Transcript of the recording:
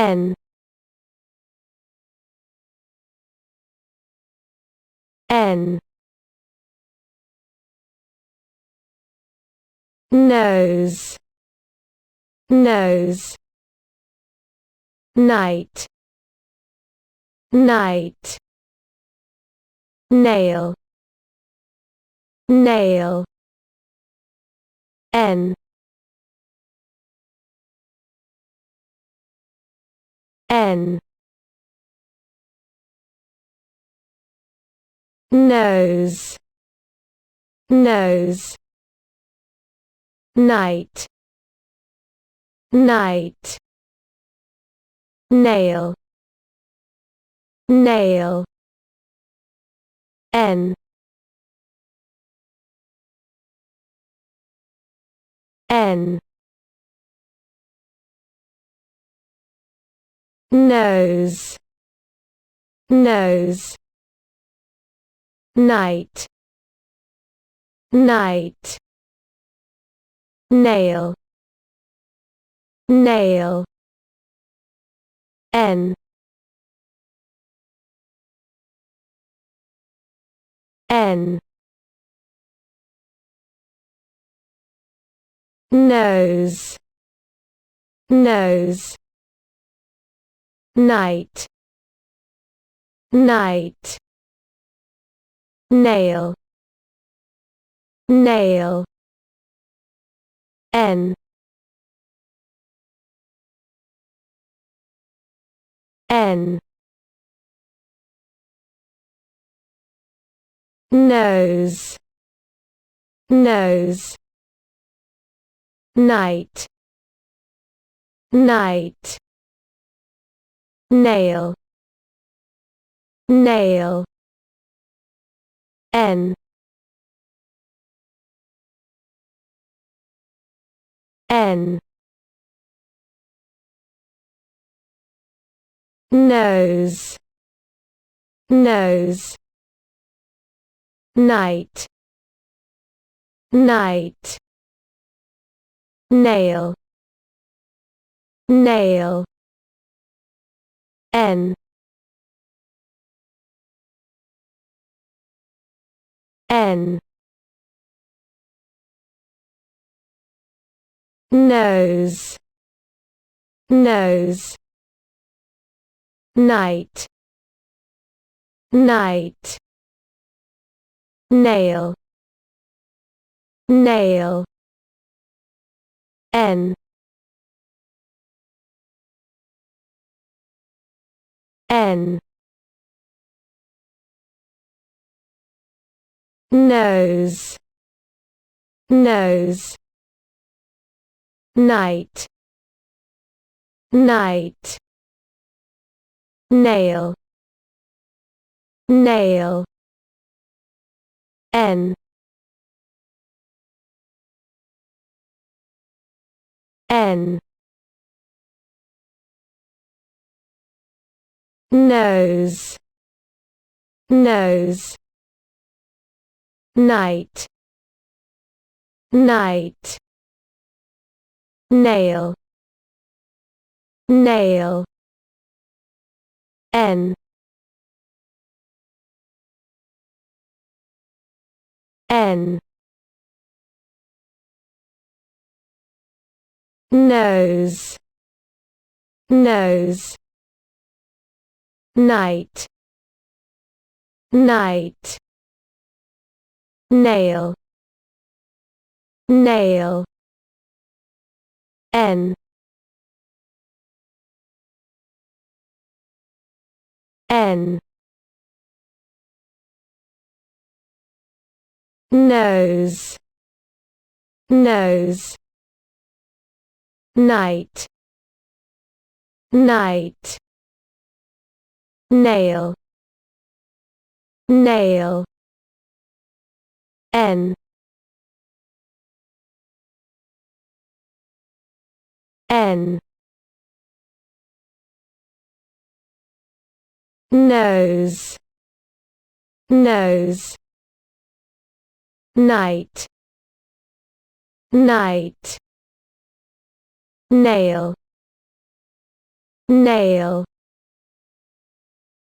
N N nose nose night night nail nail N N nose nose night night nail nail N N nose nose night night nail nail N N nose nose night night nail nail N N nose nose night night nail nail N N nose nose night night nail nail N N nose nose night night nail nail N N nose nose night night nail nail N N nose nose night night nail nail N N nose nose night night nail nail N N nose nose night night nail nail N N nose nose night night nail nail,